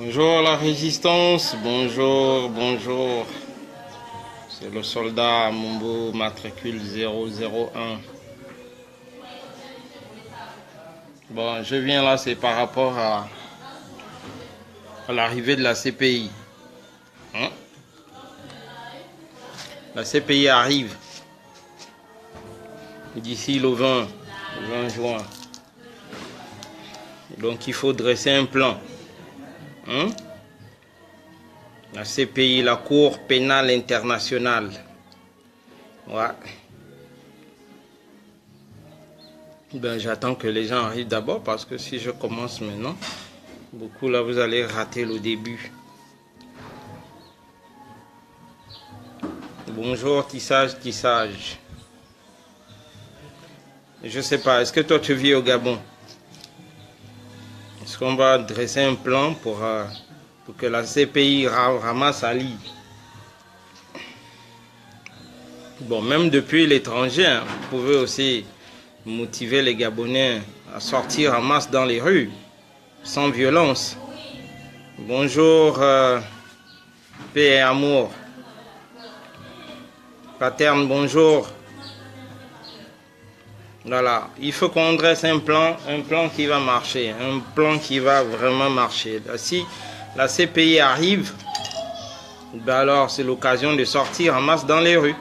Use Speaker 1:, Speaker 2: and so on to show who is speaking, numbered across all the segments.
Speaker 1: Bonjour la résistance, bonjour. C'est le soldat Mumbo, matricule 001. Bon, je viens là, c'est par rapport à l'arrivée de la CPI. La CPI arrive d'ici le 20 juin. Donc il faut dresser un plan. La CPI, la Cour pénale internationale. Ouais. Ben, j'attends que les gens arrivent d'abord parce que si je commence maintenant, beaucoup là, vous allez rater le début. Bonjour, tissage. Je sais pas, est-ce que toi tu vis au Gabon? Est-ce qu'on va dresser un plan pour que la CPI ramasse Ali? Bon, même depuis l'étranger, vous pouvez aussi motiver les Gabonais à sortir en masse dans les rues, sans violence. Bonjour, paix et amour. Paterne, bonjour. Voilà, il faut qu'on dresse un plan qui va marcher, un plan qui va vraiment marcher. Si la CPI arrive, ben alors c'est l'occasion de sortir en masse dans les rues.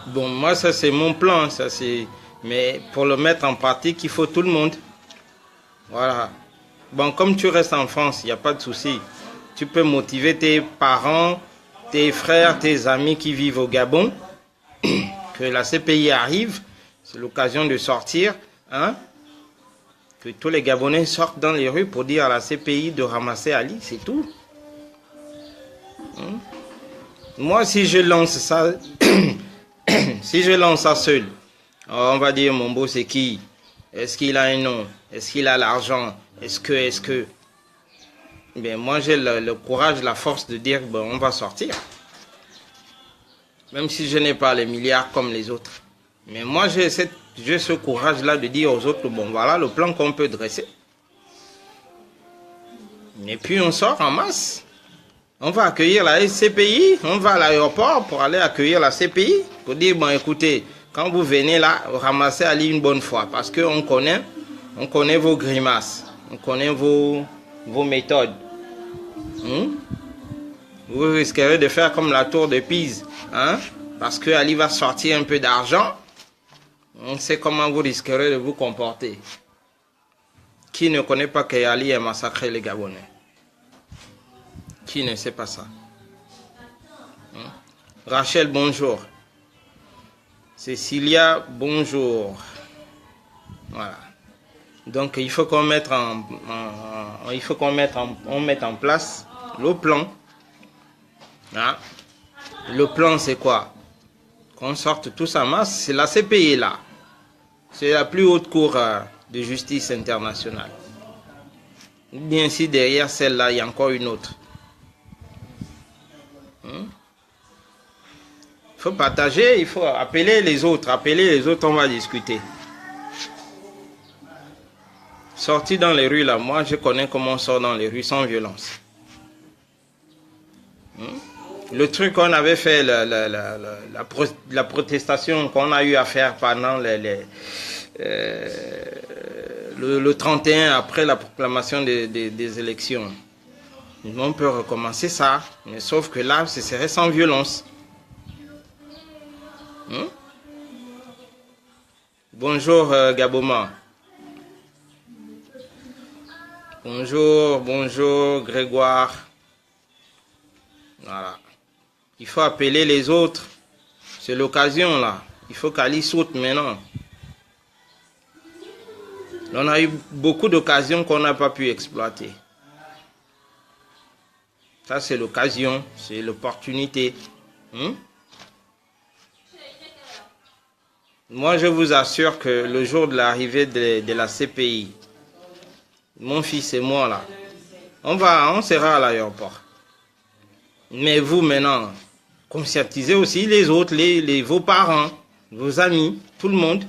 Speaker 1: Bon, moi ça c'est mon plan, mais pour le mettre en pratique, il faut tout le monde. Voilà. Bon, comme tu restes en France, il n'y a pas de souci. Tu peux motiver tes parents, tes frères, tes amis qui vivent au Gabon. Que la CPI arrive, c'est l'occasion de sortir, que tous les Gabonais sortent dans les rues pour dire à la CPI de ramasser Ali, c'est tout. Moi, si je lance ça, si je lance ça seul, on va dire mon beau c'est qui? Est-ce qu'il a un nom? Est-ce qu'il a l'argent? Est-ce que... Ben, moi, j'ai le courage, la force de dire, ben, on va sortir. Même si je n'ai pas les milliards comme les autres. Mais moi, j'ai ce courage-là de dire aux autres, bon, voilà le plan qu'on peut dresser. Et puis, on sort en masse. On va accueillir la CPI. On va à l'aéroport pour aller accueillir la CPI. Pour dire, bon, écoutez, quand vous venez là, ramassez Ali une bonne fois. Parce qu'on connaît vos grimaces. On connaît vos méthodes. Vous risquerez de faire comme la tour de Pise. Parce que Ali va sortir un peu d'argent. On sait comment vous risquerez de vous comporter. Qui ne connaît pas que Ali a massacré les Gabonais? Qui ne sait pas ça? Rachel, bonjour. Cécilia, bonjour. Voilà. Donc il faut qu'on mette en place le plan. Le plan, c'est quoi? Qu'on sorte tous en masse. C'est la CPI là. C'est la plus haute cour de justice internationale. Bien si derrière celle-là, il y a encore une autre. Il faut partager, il faut appeler les autres. On va discuter. Sortir dans les rues là, moi je connais comment on sort dans les rues sans violence. Le truc qu'on avait fait, la protestation qu'on a eu à faire pendant le 31 après la proclamation des élections. On peut recommencer ça, mais sauf que là, ce serait sans violence. Bonjour Gaboma. Bonjour Grégoire. Voilà. Il faut appeler les autres. C'est l'occasion là. Il faut qu'Ali saute maintenant. On a eu beaucoup d'occasions qu'on n'a pas pu exploiter. Ça c'est l'occasion, c'est l'opportunité. Moi je vous assure que le jour de l'arrivée de la CPI, mon fils et moi là, on sera à l'aéroport. Mais vous maintenant, conscientisez aussi les autres, vos parents, vos amis, tout le monde.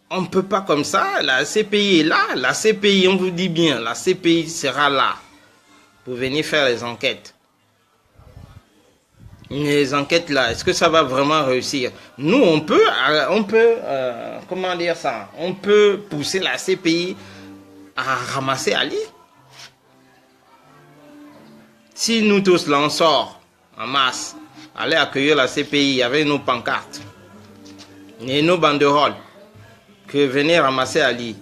Speaker 1: On ne peut pas comme ça. La CPI est là. La CPI, on vous dit bien, la CPI sera là pour venir faire les enquêtes. Les enquêtes là, est-ce que ça va vraiment réussir? Nous, on peut, comment dire ça? On peut pousser la CPI à ramasser Ali. Si nous tous là, on sort en masse, aller accueillir la CPI avec nos pancartes et nos banderoles, que venez ramasser Ali.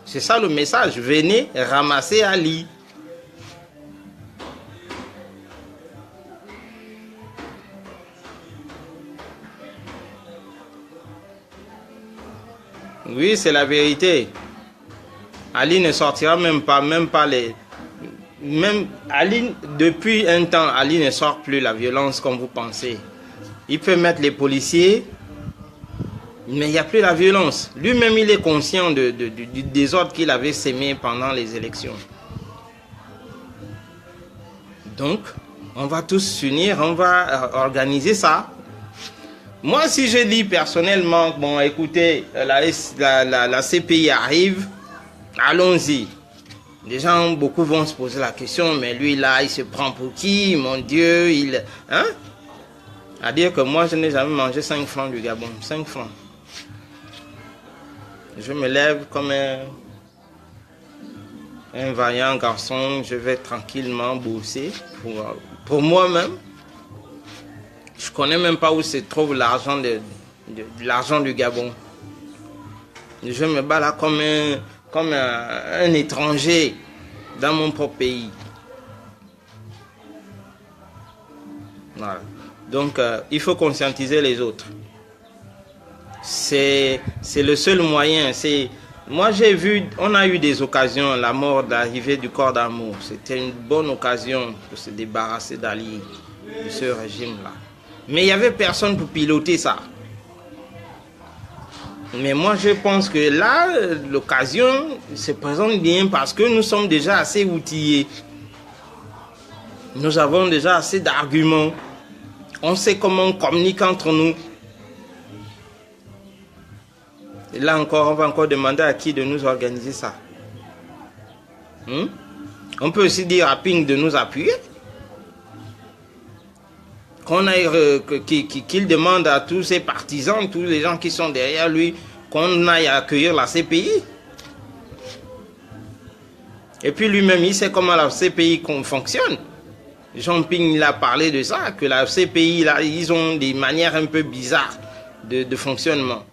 Speaker 1: C'est ça le message, venez ramasser Ali. Oui, c'est la vérité. Ali ne sortira même pas les... Même Ali, depuis un temps, Ali ne sort plus la violence comme vous pensez. Il peut mettre les policiers, mais il n'y a plus la violence. Lui-même, il est conscient du désordre qu'il avait sémé pendant les élections. Donc, on va tous s'unir, on va organiser ça. Moi, si je dis personnellement, bon, écoutez, la CPI arrive, allons-y. Les gens, beaucoup vont se poser la question, mais lui là, il se prend pour qui? Mon Dieu, il... Hein? À dire que moi, je n'ai jamais mangé 5 francs du Gabon. 5 francs. Je me lève comme un vaillant garçon. Je vais tranquillement bosser pour moi-même. Je ne connais même pas où se trouve l'argent l'argent du Gabon. Je me bats là comme un étranger dans mon propre pays. Voilà. Donc, il faut conscientiser les autres. C'est le seul moyen. Moi, j'ai vu, on a eu des occasions, la mort d'arrivée du corps d'amour. C'était une bonne occasion pour se débarrasser d'Ali, de ce régime-là. Mais il n'y avait personne pour piloter ça. Mais moi, je pense que là, l'occasion se présente bien parce que nous sommes déjà assez outillés. Nous avons déjà assez d'arguments. On sait comment on communique entre nous. Et là encore, on va encore demander à qui de nous organiser ça. On peut aussi dire à Ping de nous appuyer. Qu'il demande à tous ses partisans, tous les gens qui sont derrière lui, qu'on aille accueillir la CPI. Et puis lui-même, il sait comment la CPI fonctionne. Jean Ping il a parlé de ça, que la CPI, là, ils ont des manières un peu bizarres de fonctionnement.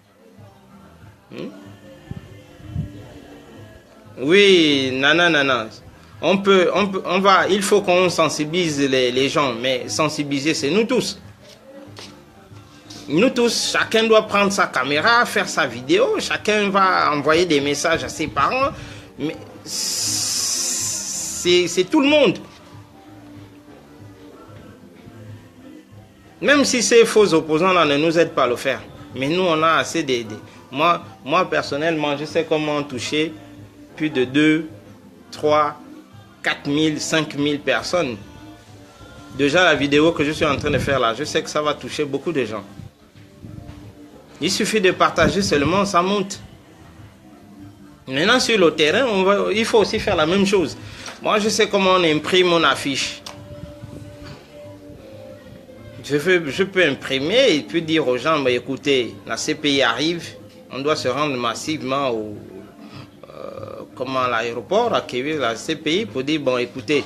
Speaker 1: Oui, non. Il faut qu'on sensibilise les gens, mais sensibiliser, c'est nous tous. Nous tous, chacun doit prendre sa caméra, faire sa vidéo, chacun va envoyer des messages à ses parents, mais c'est tout le monde. Même si ces faux opposants-là ne nous aident pas à le faire, mais nous, on a assez d'aider. Moi, personnellement, je sais comment toucher plus de 2, 3, 4 000, 5 000 personnes. Déjà, la vidéo que je suis en train de faire là, je sais que ça va toucher beaucoup de gens. Il suffit de partager seulement, ça monte. Maintenant, sur le terrain, il faut aussi faire la même chose. Moi, je sais comment on imprime mon affiche. Je peux imprimer et puis dire aux gens, bah, écoutez, la CPI arrive, on doit se rendre massivement à l'aéroport, accueillir la CPI pour dire, bon, écoutez,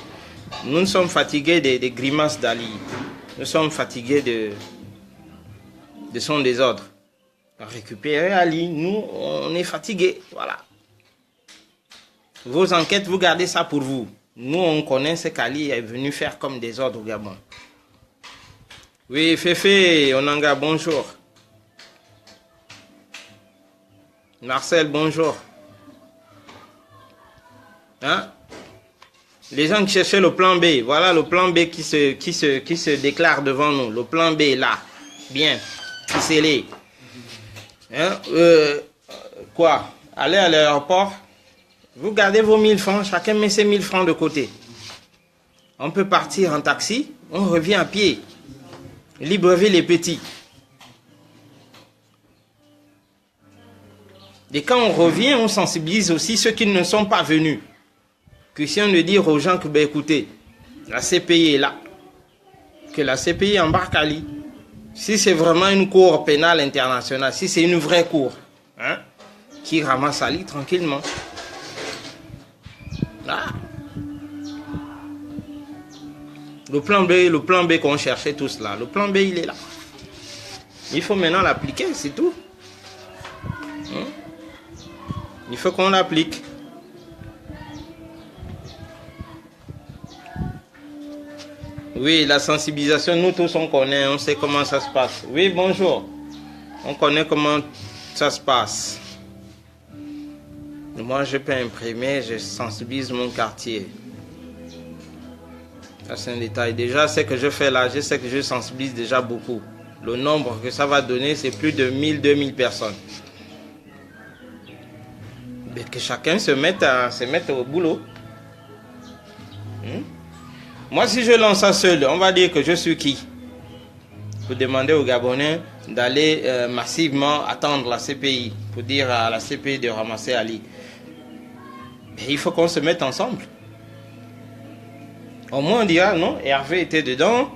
Speaker 1: nous sommes fatigués des grimaces d'Ali. Nous sommes fatigués de son désordre. Récupérer Ali, nous, on est fatigués, voilà. Vos enquêtes, vous gardez ça pour vous. Nous, on connaît ce qu'Ali est venu faire comme désordre au Gabon. Oui, Féfé, Onanga, bonjour. Marcel, bonjour. Hein? Les gens qui cherchaient le plan B, voilà le plan B qui se déclare devant nous. Le plan B est là. Bien, ficelé. Hein? Quoi? Allez à l'aéroport. Vous gardez vos 1000 francs, chacun met ses 1000 francs de côté. On peut partir en taxi, on revient à pied. Libreville est petit. Et quand on revient, on sensibilise aussi ceux qui ne sont pas venus. Question de dire aux gens que, ben, écoutez, la CPI est là. Que la CPI embarque Ali. Si c'est vraiment une cour pénale internationale, si c'est une vraie cour, hein, qui ramasse Ali tranquillement. Ah. Le plan B qu'on cherchait tous là, le plan B il est là. Il faut maintenant l'appliquer, c'est tout. Hein? Il faut qu'on l'applique. Oui, la sensibilisation, nous tous on connaît, on sait comment ça se passe. Oui, bonjour. On connaît comment ça se passe. Moi, je peux imprimer, je sensibilise mon quartier. Ça, c'est un détail. Déjà, ce que je fais là, je sais que je sensibilise déjà beaucoup. Le nombre que ça va donner, c'est plus de 1000-2000 personnes. Mais que chacun se mette au boulot. Moi, si je lance ça seul, on va dire que je suis qui? Pour demander aux Gabonais d'aller massivement attendre la CPI, pour dire à la CPI de ramasser Ali. Mais il faut qu'on se mette ensemble. Au moins on dira, non, Hervé était dedans,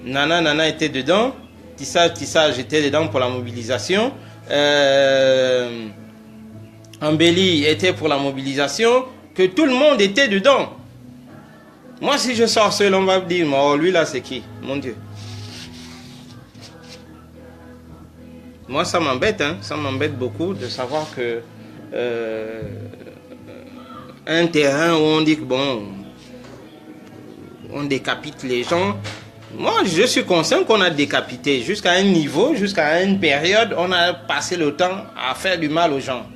Speaker 1: Nana était dedans, Tissage était dedans pour la mobilisation, Ambeli était pour la mobilisation, que tout le monde était dedans. Moi, si je sors seul, on va me dire, oh, lui là, c'est qui? Mon Dieu. Moi, ça m'embête, hein? Ça m'embête beaucoup de savoir que un terrain où on dit que bon, on décapite les gens. Moi, je suis conscient qu'on a décapité jusqu'à un niveau, jusqu'à une période, on a passé le temps à faire du mal aux gens.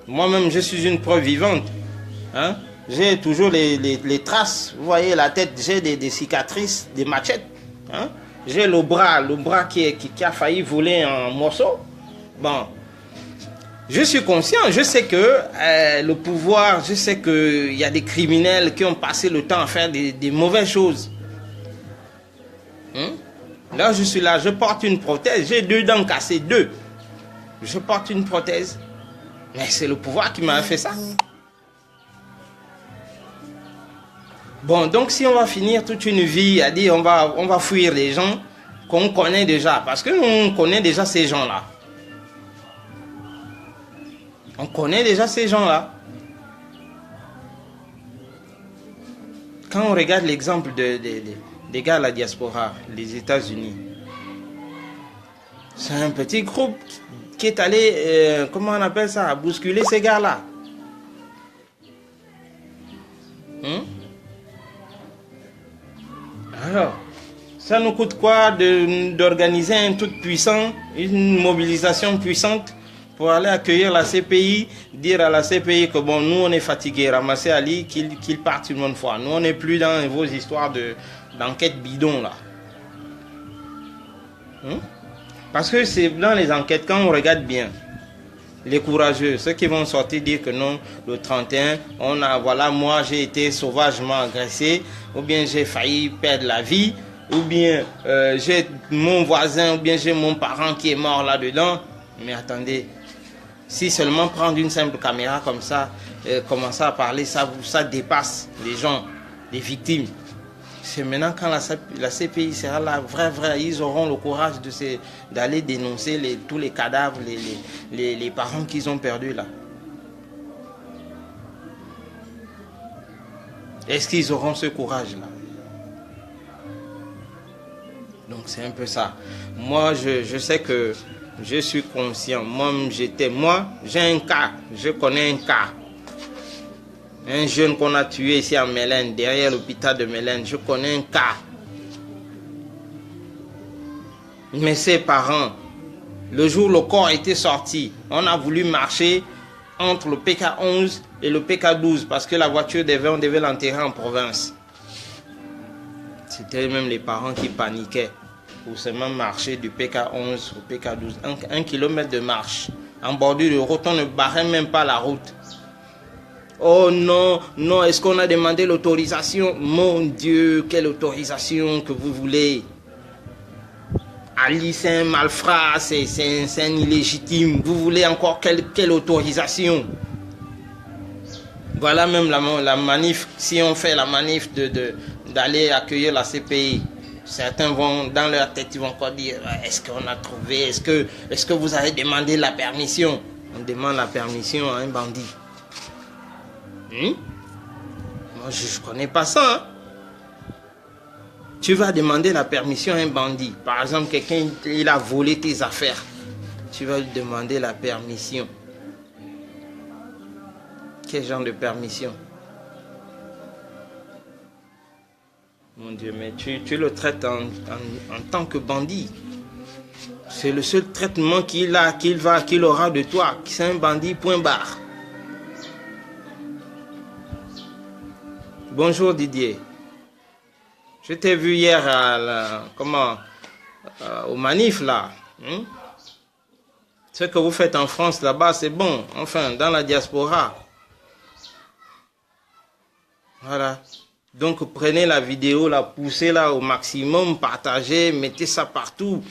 Speaker 1: Moi-même, je suis une preuve vivante. Hein? J'ai toujours les traces. Vous voyez la tête, j'ai des cicatrices, des machettes. Hein? J'ai le bras qui a failli voler en morceaux. Bon, je suis conscient, je sais que le pouvoir, je sais qu'il y a des criminels qui ont passé le temps à faire des mauvaises choses. Là, je suis là, je porte une prothèse, j'ai 2 dents cassées, 2. Je porte une prothèse. Mais c'est le pouvoir qui m'a fait ça. Bon, donc si on va finir toute une vie à dire on va fuir les gens qu'on connaît déjà, parce que on connaît déjà ces gens-là. On connaît déjà ces gens-là. Quand on regarde l'exemple des gars à la diaspora, les États-Unis, c'est un petit groupe qui est allé, comment on appelle ça, bousculer ces gars-là. Alors, ça nous coûte quoi d'organiser un truc puissant, une mobilisation puissante pour aller accueillir la CPI, dire à la CPI que bon, nous on est fatigués, ramasser Ali, qu'il parte une bonne fois. Nous on n'est plus dans vos histoires d'enquête bidon là. Parce que c'est dans les enquêtes, quand on regarde bien, les courageux, ceux qui vont sortir dire que non, le 31, voilà, moi j'ai été sauvagement agressé, ou bien j'ai failli perdre la vie, ou bien j'ai mon voisin, ou bien j'ai mon parent qui est mort là-dedans. Mais attendez, si seulement prendre une simple caméra comme ça, commencer à parler, ça dépasse les gens, les victimes. C'est maintenant quand la CPI sera là, vrai, ils auront le courage d'aller dénoncer tous les cadavres, les parents qu'ils ont perdus là. Est-ce qu'ils auront ce courage-là? Donc c'est un peu ça. Moi, je sais que je suis conscient. Moi, j'ai un cas. Je connais un cas. Un jeune qu'on a tué ici à Mélène, derrière l'hôpital de Mélène. Je connais un cas. Mais ses parents, le jour où le corps était sorti, on a voulu marcher entre le PK11 et le PK12 parce que la voiture on devait l'enterrer en province. C'était même les parents qui paniquaient pour seulement marcher du PK11 au PK12. 1 kilomètre de marche. En bordure de route, on ne barrait même pas la route. Oh non, est-ce qu'on a demandé l'autorisation? Mon Dieu, quelle autorisation que vous voulez? Ali c'est un malfrat, c'est un illégitime. Vous voulez encore quelle autorisation? Voilà même la manif, si on fait la manif d'aller accueillir la CPI. Certains vont, dans leur tête, ils vont encore dire, est-ce qu'on a trouvé, est-ce que vous avez demandé la permission? On demande la permission à un bandit. Moi, je ne connais pas ça. Hein? Tu vas demander la permission à un bandit. Par exemple, quelqu'un, il a volé tes affaires. Tu vas lui demander la permission. Quel genre de permission? Mon Dieu, mais tu le traites en tant que bandit. C'est le seul traitement qu'il aura de toi. C'est un bandit, point barre. Bonjour Didier. Je t'ai vu hier au manif là. Ce que vous faites en France là-bas, c'est bon. Enfin, dans la diaspora. Voilà. Donc prenez la vidéo, la poussez-la au maximum, partagez, mettez ça partout.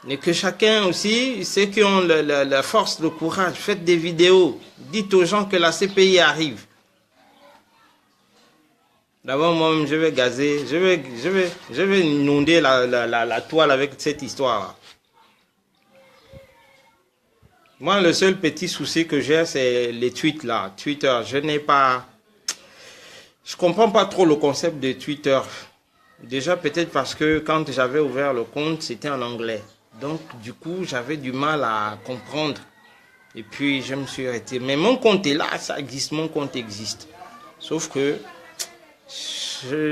Speaker 1: Et que chacun aussi, ceux qui ont la force, le courage, faites des vidéos. Dites aux gens que la CPI arrive. D'abord, moi-même, je vais gazer, je vais inonder la toile avec cette histoire. Moi, le seul petit souci que j'ai, c'est les tweets là. Twitter, je comprends pas trop le concept de Twitter. Déjà, peut-être parce que quand j'avais ouvert le compte, c'était en anglais. Donc, du coup, j'avais du mal à comprendre. Et puis, je me suis arrêté. Mais mon compte est là, ça existe, mon compte existe. Sauf que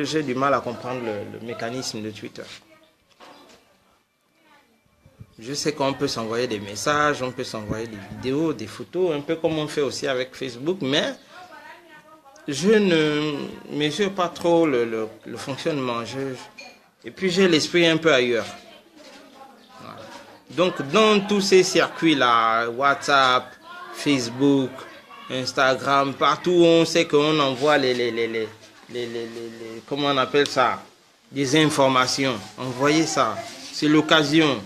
Speaker 1: j'ai du mal à comprendre le mécanisme de Twitter. Je sais qu'on peut s'envoyer des messages, on peut s'envoyer des vidéos, des photos, un peu comme on fait aussi avec Facebook, mais je ne mesure pas trop le fonctionnement. Et puis j'ai l'esprit un peu ailleurs. Voilà. Donc dans tous ces circuits-là, WhatsApp, Facebook, Instagram, partout où on sait qu'on envoie comment on appelle ça, des informations. Envoyez ça, c'est l'occasion.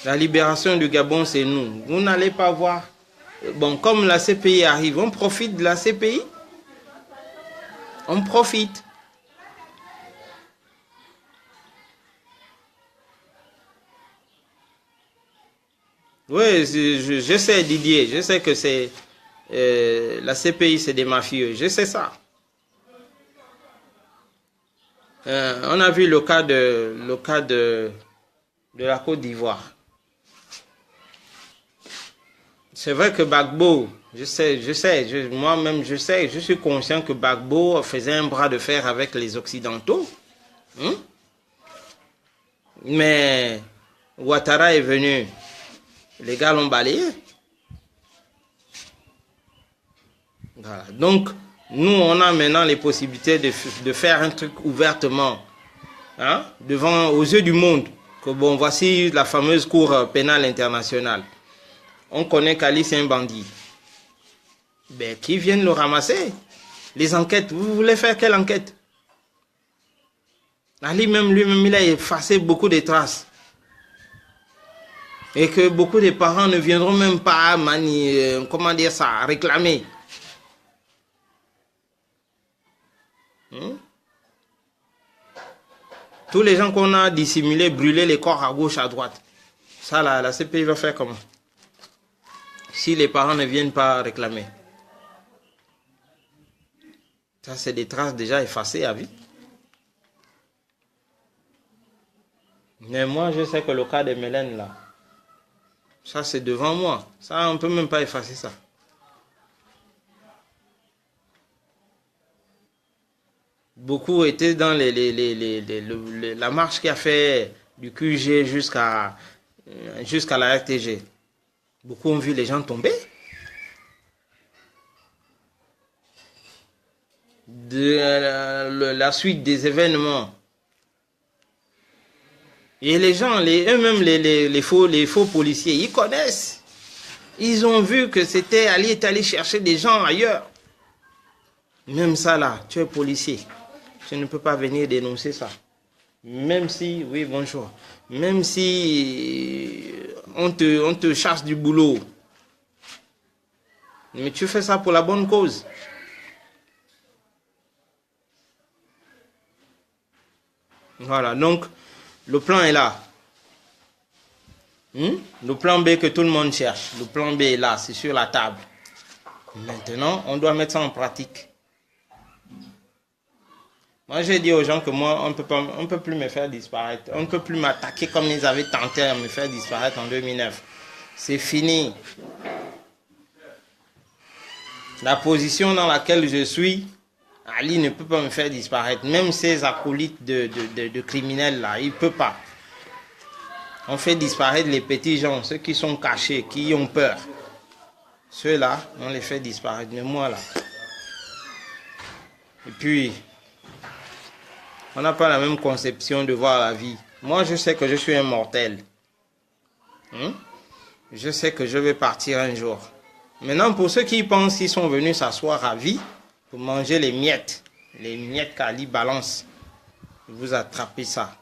Speaker 1: La libération du Gabon, c'est nous. Vous n'allez pas voir. Bon, comme la CPI arrive, on profite de la CPI. On profite. Oui, je sais Didier, je sais que c'est la CPI, c'est des mafieux. Je sais ça. On a vu le cas de la Côte d'Ivoire. C'est vrai que Gbagbo, moi-même je sais, je suis conscient que Gbagbo faisait un bras de fer avec les Occidentaux. Mais Ouattara est venu, les gars l'ont balayé. Voilà. Donc, nous, on a maintenant les possibilités de faire un truc ouvertement, aux yeux du monde. Que bon, voici la fameuse Cour pénale internationale. On connaît qu'Ali, c'est un bandit. Ben, qui viennent le ramasser? Les enquêtes, vous voulez faire quelle enquête? Ali, même lui-même, il a effacé beaucoup de traces. Et que beaucoup de parents ne viendront même pas réclamer. Tous les gens qu'on a dissimulés, brûlés les corps à gauche, à droite. Ça, la CPI va faire comment? Si les parents ne viennent pas réclamer. Ça, c'est des traces déjà effacées à vie. Mais moi, je sais que le cas de Mélène, là, ça, c'est devant moi. Ça, on ne peut même pas effacer ça. Beaucoup étaient dans la marche qui a fait du QG jusqu'à la RTG. Beaucoup ont vu les gens tomber. De la suite des événements. Et les gens, eux-mêmes, les faux policiers, ils connaissent. Ils ont vu que Ali est allé chercher des gens ailleurs. Même ça là, tu es policier. tu ne peux pas venir dénoncer ça. Même si, oui, bonjour, même si on te chasse du boulot, mais tu fais ça pour la bonne cause. Voilà, donc le plan est là. Le plan B que tout le monde cherche, le plan B est là, c'est sur la table. Maintenant, on doit mettre ça en pratique. Moi, j'ai dit aux gens que moi, on peut plus me faire disparaître. On ne peut plus m'attaquer comme ils avaient tenté à me faire disparaître en 2009. C'est fini. La position dans laquelle je suis, Ali ne peut pas me faire disparaître. Même ces acolytes de criminels là, il ne peut pas. On fait disparaître les petits gens, ceux qui sont cachés, qui ont peur. Ceux-là, on les fait disparaître. Mais moi là. Et puis, on n'a pas la même conception de voir la vie. Moi, je sais que je suis un mortel. Je sais que je vais partir un jour. Maintenant, pour ceux qui pensent qu'ils sont venus s'asseoir à vie, pour manger les miettes qu'Ali balance, vous attrapez ça.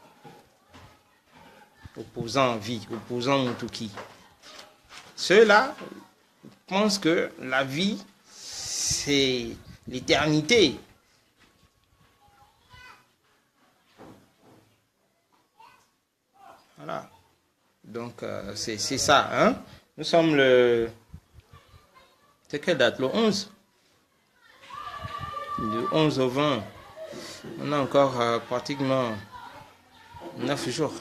Speaker 1: Opposant vie, opposant Moutouki. Ceux-là pensent que la vie, c'est l'éternité. Voilà. Donc, c'est ça. Hein? Nous sommes le... C'est quelle date? Le 11? Du 11 au 20. On a encore pratiquement 9 jours.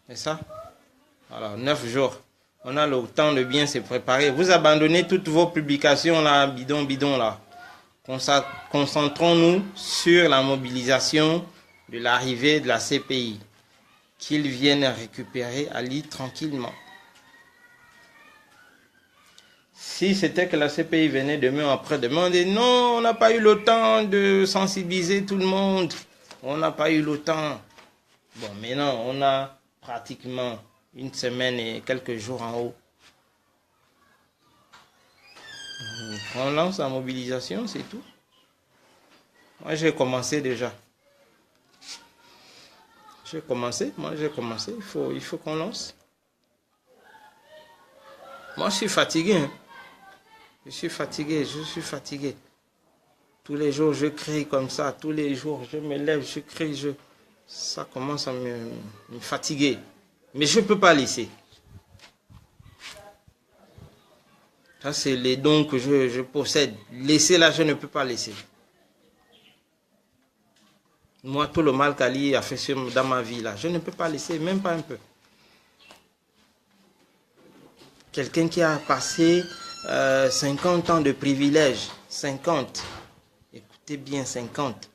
Speaker 1: C'est ça? Alors, 9 jours. On a le temps de bien se préparer. Vous abandonnez toutes vos publications là, bidon là. Concentrons-nous sur la mobilisation de l'arrivée de la CPI. Qu'ils viennent récupérer Ali tranquillement. Si c'était que la CPI venait demain après-demain, on dit non, on n'a pas eu le temps de sensibiliser tout le monde. On n'a pas eu le temps. Bon, maintenant, on a pratiquement une semaine et quelques jours en haut. On lance la mobilisation, c'est tout. Moi, j'ai commencé déjà. J'ai commencé. Il faut qu'on lance. Moi, je suis fatigué. Hein. Je suis fatigué. Tous les jours, je crie comme ça. Tous les jours, je me lève, je crie. Ça commence à me fatiguer. Mais je ne peux pas laisser. Ça, c'est les dons que je possède. Laisser là, je ne peux pas laisser. Moi, tout le mal qu'Ali a fait dans ma vie, là, je ne peux pas laisser, même pas un peu. Quelqu'un qui a passé 50 ans de privilèges. 50. Écoutez bien, 50.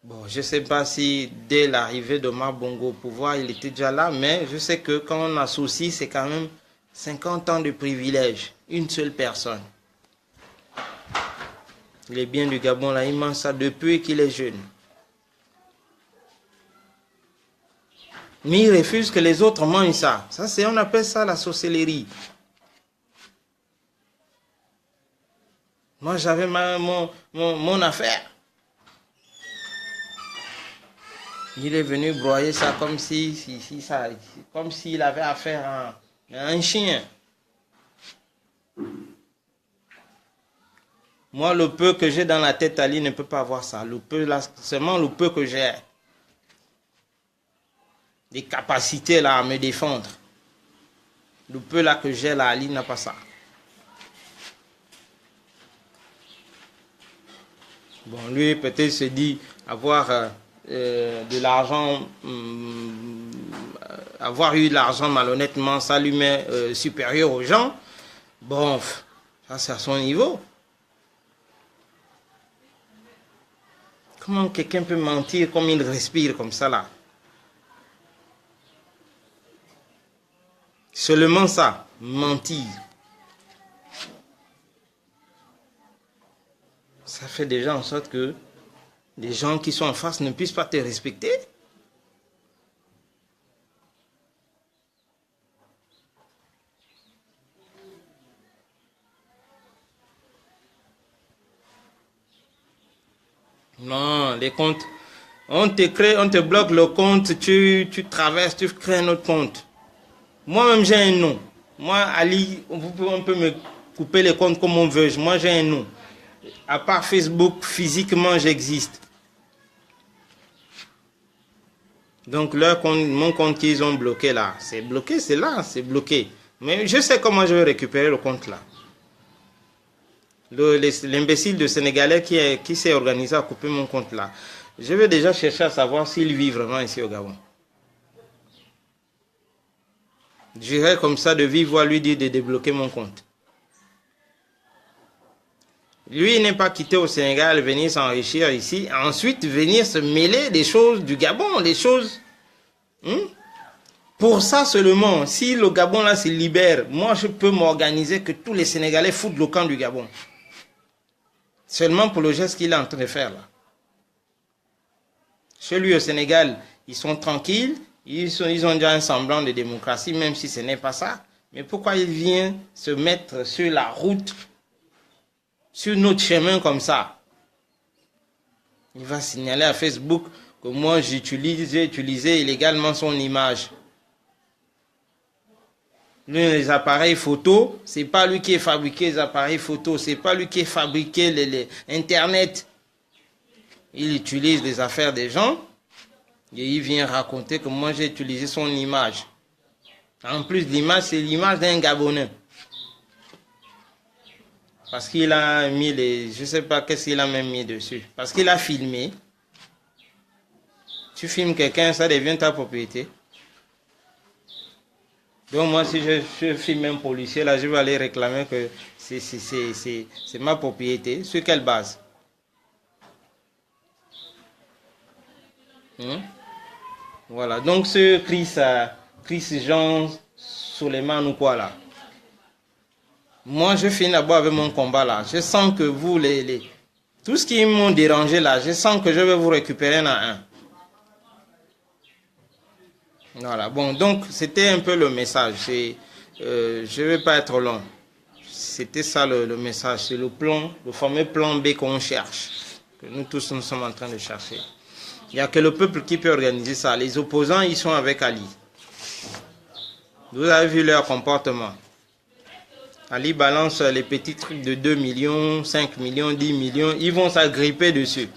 Speaker 1: Bon, je ne sais pas si dès l'arrivée de Mabongo au pouvoir, il était déjà là, mais je sais que quand on associe, c'est quand même 50 ans de privilèges. Une seule personne. Les biens du Gabon, là, il mange ça depuis qu'il est jeune. Mais il refuse que les autres mangent ça. On appelle ça la sorcellerie. Moi, j'avais mon affaire. Il est venu broyer ça comme comme s'il avait affaire à un chien. Moi, le peu que j'ai dans la tête, Ali ne peut pas avoir ça. Le peu, là, seulement le peu que j'ai. Des capacités là à me défendre. Le peu là que j'ai là, Ali n'a pas ça. Bon, lui peut-être se dit avoir de l'argent, avoir eu de l'argent malhonnêtement, ça lui met supérieur aux gens. Bon, ça c'est à son niveau. Comment quelqu'un peut mentir comme il respire comme ça là? Seulement ça, mentir. Ça fait déjà en sorte que les gens qui sont en face ne puissent pas te respecter. Non, les comptes, on te crée, on te bloque le compte, tu traverses, tu crées un autre compte. Moi-même, j'ai un nom. Moi, Ali, on peut me couper les comptes comme on veut. Moi, j'ai un nom. À part Facebook, physiquement, j'existe. Donc, mon compte qu'ils ont bloqué là, c'est bloqué, c'est là, c'est bloqué. Mais je sais comment je vais récupérer le compte là. L'imbécile de Sénégalais qui s'est organisé à couper mon compte là. Je vais déjà chercher à savoir s'il vit vraiment ici au Gabon. J'irai comme ça de vive voix lui dire de débloquer mon compte. Lui, il n'est pas quitté au Sénégal, venir s'enrichir ici, ensuite venir se mêler des choses du Gabon, des choses... Pour ça seulement, si le Gabon là se libère, moi je peux m'organiser que tous les Sénégalais foutent le camp du Gabon. Seulement pour le geste qu'il est en train de faire là. Chez lui au Sénégal, ils sont tranquilles, ils ont déjà un semblant de démocratie, même si ce n'est pas ça. Mais pourquoi il vient se mettre sur la route, sur notre chemin comme ça? Il va signaler à Facebook que moi j'ai utilisé illégalement son image. Les appareils photo, c'est pas lui qui a fabriqué les appareils photo, c'est pas lui qui a fabriqué les Internet. Il utilise les affaires des gens et il vient raconter que moi j'ai utilisé son image. En plus, l'image, c'est l'image d'un Gabonais. Parce qu'il a mis je sais pas qu'est-ce qu'il a même mis dessus. Parce qu'il a filmé. Tu filmes quelqu'un, ça devient ta propriété. Donc moi, si je filme un policier, là, je vais aller réclamer que c'est ma propriété. Sur quelle base? Voilà. Donc ce Chris Jean Soleiman ou quoi là? Moi, je finis d'abord avec mon combat là. Je sens que vous, tout ce qui m'ont dérangé là, je sens que je vais vous récupérer un à un. Voilà, bon, donc c'était un peu le message. Je ne vais pas être long. C'était ça le message. C'est le fameux plan B qu'on cherche, que nous tous nous sommes en train de chercher. Il n'y a que le peuple qui peut organiser ça. Les opposants, ils sont avec Ali. Vous avez vu leur comportement. Ali balance les petits trucs de 2 millions, 5 millions, 10 millions. Ils vont s'agripper dessus.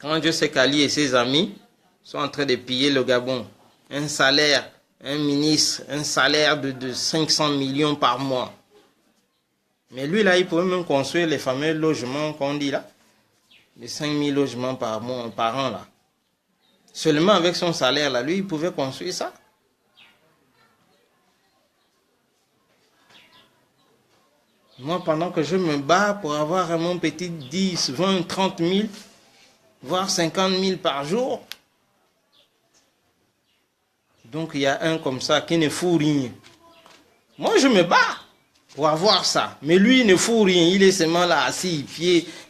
Speaker 1: Quand je sais qu'Ali et ses amis sont en train de piller le Gabon, un salaire, un ministre, un salaire de 500 millions par mois. Mais lui, là, il pouvait même construire les fameux logements qu'on dit là. Les 5000 logements par mois, par an là. Seulement avec son salaire là, lui, il pouvait construire ça. Moi, pendant que je me bats pour avoir mon petit 10, 20, 30 000, voire 50 000 par jour. Donc, il y a un comme ça qui ne fout rien. Moi, je me bats pour avoir ça. Mais lui, il ne fout rien. Il est seulement là, assis,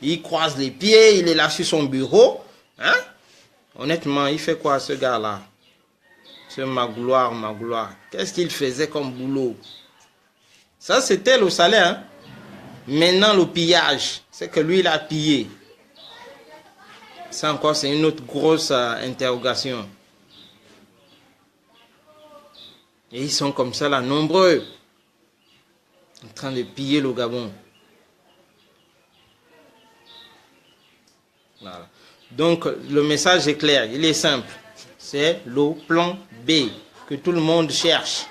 Speaker 1: il croise les pieds, il est là sur son bureau. Hein? Honnêtement, il fait quoi, ce gars-là? Ce Magloire. Qu'est-ce qu'il faisait comme boulot? Ça, c'était le salaire. Hein? Maintenant, le pillage, c'est que lui, il a pillé. Ça encore, c'est une autre grosse interrogation. Et ils sont comme ça là, nombreux, en train de piller le Gabon. Voilà. Donc, le message est clair, il est simple. C'est le plan B que tout le monde cherche.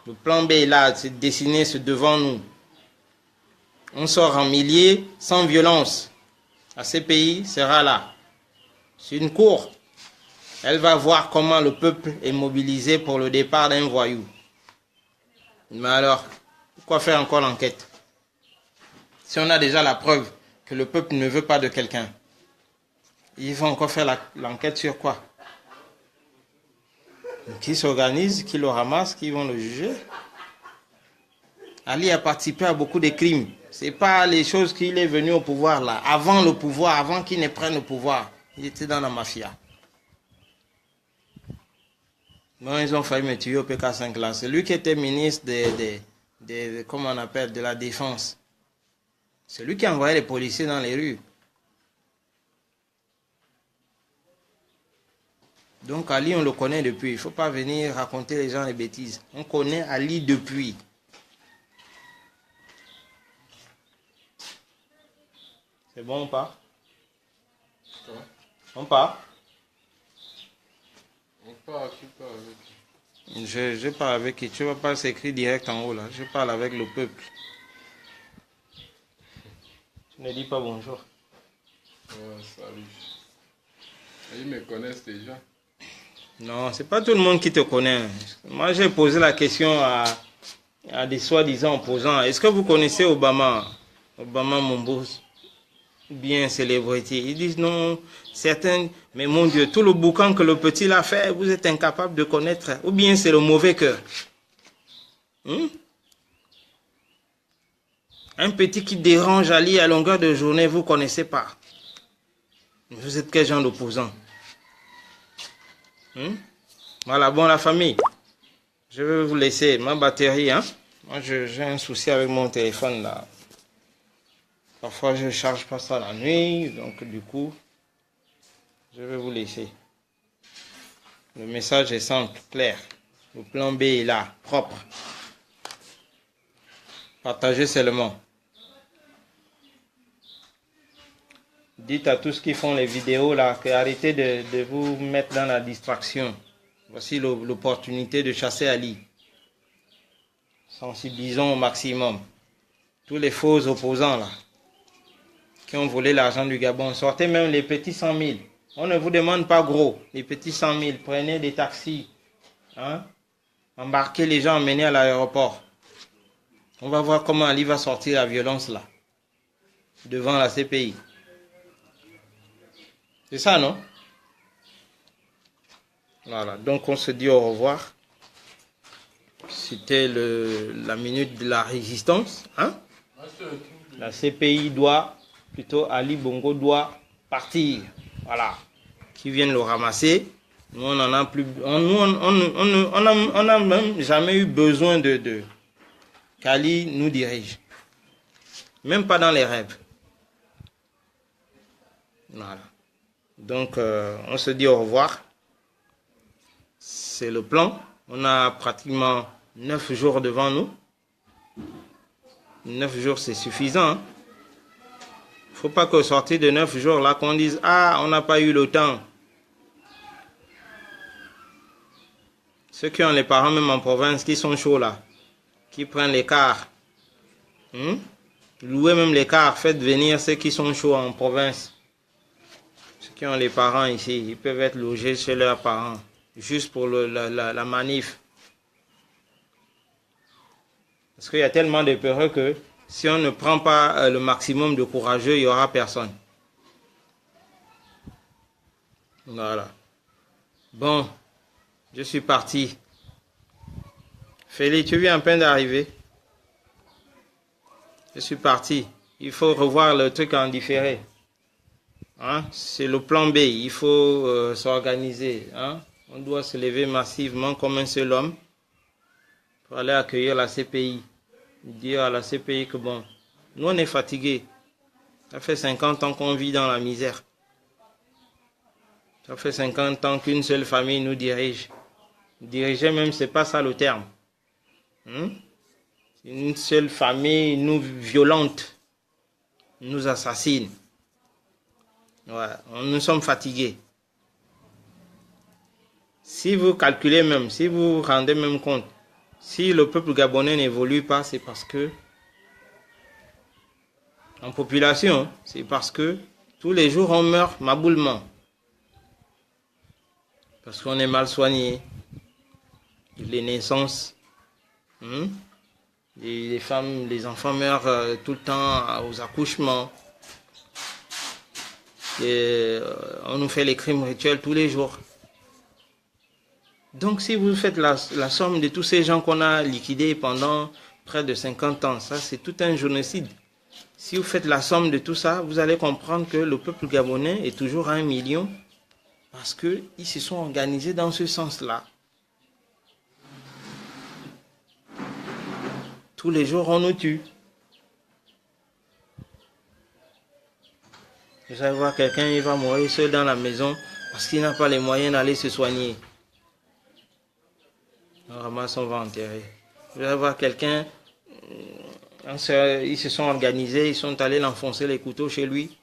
Speaker 1: Le plan B est là, c'est dessiné devant nous. On sort en milliers, sans violence. La CPI sera là. C'est une cour. Elle va voir comment le peuple est mobilisé pour le départ d'un voyou. Mais alors, pourquoi faire encore l'enquête? Si on a déjà la preuve que le peuple ne veut pas de quelqu'un, ils vont encore faire l'enquête sur quoi? Qui s'organise, qui le ramasse, qui vont le juger? Ali a participé à beaucoup de crimes. Ce n'est pas les choses qu'il est venu au pouvoir là. Avant le pouvoir, avant qu'il ne prenne le pouvoir, il était dans la mafia. Bon, ils ont failli me tuer au PK5 là. C'est lui qui était ministre comment on appelle, de la défense. C'est lui qui envoyait les policiers dans les rues. Donc Ali, on le connaît depuis. Il ne faut pas venir raconter les gens les bêtises. On connaît Ali depuis. C'est bon, on part? On part?
Speaker 2: On part, tu parles avec qui?
Speaker 1: Je parle avec qui? Tu ne vas pas s'écrire direct en haut là. Je parle avec le peuple. Tu ne dis pas bonjour.
Speaker 2: Ouais, salut. Ils me connaissent déjà.
Speaker 1: Non, c'est pas tout le monde qui te connaît. Moi, j'ai posé la question à des soi-disant opposants. Est-ce que vous connaissez Obama? Obama Mombos? Bien célébrité. Ils disent non, certains, mais mon Dieu, tout le boucan que le petit l'a fait, vous êtes incapable de connaître. Ou bien c'est le mauvais cœur. Un petit qui dérange Ali à longueur de journée, vous ne connaissez pas. Vous êtes quel genre d'opposant? Voilà, bon, la famille. Je vais vous laisser ma batterie. Moi, j'ai un souci avec mon téléphone là. Parfois, je ne charge pas ça la nuit. Donc, du coup, je vais vous laisser. Le message est simple, clair. Le plan B est là, propre. Partagez seulement. Dites à tous qui font les vidéos là que arrêtez de vous mettre dans la distraction. Voici l'opportunité de chasser Ali. Sensibilisons au maximum. Tous les faux opposants là, qui ont volé l'argent du Gabon, sortez même les petits 100 000. On ne vous demande pas gros, les petits 100 000. Prenez des taxis. Embarquez les gens, emmenez à l'aéroport. On va voir comment Ali va sortir la violence là, devant la CPI. C'est ça, non? Voilà, donc on se dit au revoir. C'était la minute de la résistance. La CPI doit, plutôt Ali Bongo doit partir. Voilà. Qui viennent le ramasser. Nous, on n'en a plus. On n'a même jamais eu besoin qu'Ali nous dirige. Même pas dans les rêves. Voilà. Donc, on se dit au revoir. C'est le plan. On a pratiquement 9 jours devant nous. 9 jours, c'est suffisant. Il ne faut pas qu'au sortir de 9 jours, là, qu'on dise « Ah, on n'a pas eu le temps ». Ceux qui ont les parents, même en province, qui sont chauds là, qui prennent les cars. Louez même les cars, faites venir ceux qui sont chauds en province. Ceux qui ont les parents ici, ils peuvent être logés chez leurs parents, juste pour la manif. Parce qu'il y a tellement de peureux que si on ne prend pas le maximum de courageux, il n'y aura personne. Voilà. Bon, je suis parti. Félix, tu viens à peine d'arriver. Je suis parti. Il faut revoir le truc en différé. C'est le plan B. Il faut s'organiser. On doit se lever massivement comme un seul homme pour aller accueillir la CPI. Dire à la CPI que bon, nous on est fatigués. Ça fait 50 ans qu'on vit dans la misère. Ça fait 50 ans qu'une seule famille nous dirige. Diriger même, c'est pas ça le terme. Une seule famille nous violente, nous assassine. Ouais, nous sommes fatigués. Si vous calculez même, si vous vous rendez même compte, si le peuple gabonais n'évolue pas, c'est parce que, en population, c'est parce que tous les jours on meurt maboulement. Parce qu'on est mal soigné. Les naissances, les femmes, les enfants meurent tout le temps aux accouchements. Et, on nous fait les crimes rituels tous les jours. Donc si vous faites la somme de tous ces gens qu'on a liquidés pendant près de 50 ans, ça c'est tout un génocide. Si vous faites la somme de tout ça, vous allez comprendre que le peuple gabonais est toujours à 1 million parce qu'ils se sont organisés dans ce sens-là. Tous les jours, on nous tue. Vous allez voir quelqu'un, il va mourir seul dans la maison. Parce qu'il n'a pas les moyens d'aller se soigner. Ramasse, on va enterrer. Vous allez voir quelqu'un, ils se sont organisés, ils sont allés l'enfoncer les couteaux chez lui,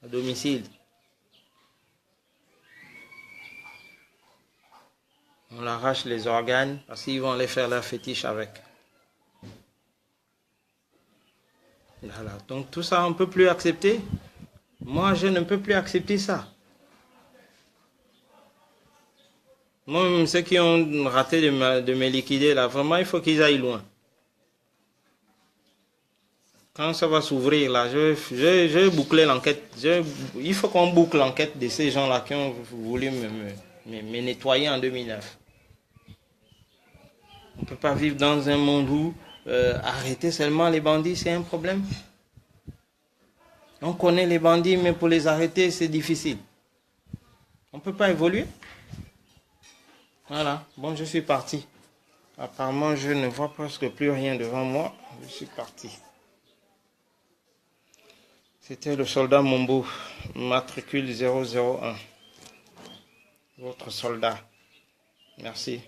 Speaker 1: à domicile. On l'arrache les organes parce qu'ils vont aller faire leur fétiche avec. Voilà. Donc tout ça, on ne peut plus accepter. Moi, je ne peux plus accepter ça. Moi, ceux qui ont raté de me liquider, là, vraiment, il faut qu'ils aillent loin. Quand ça va s'ouvrir, là, je vais boucler l'enquête. Il faut qu'on boucle l'enquête de ces gens-là qui ont voulu me nettoyer en 2009. On ne peut pas vivre dans un monde où arrêter seulement les bandits, c'est un problème. On connaît les bandits, mais pour les arrêter, c'est difficile. On ne peut pas évoluer. Voilà, bon, je suis parti. Apparemment, je ne vois presque plus rien devant moi. Je suis parti. C'était le soldat Mombo, matricule 001. Votre soldat. Merci.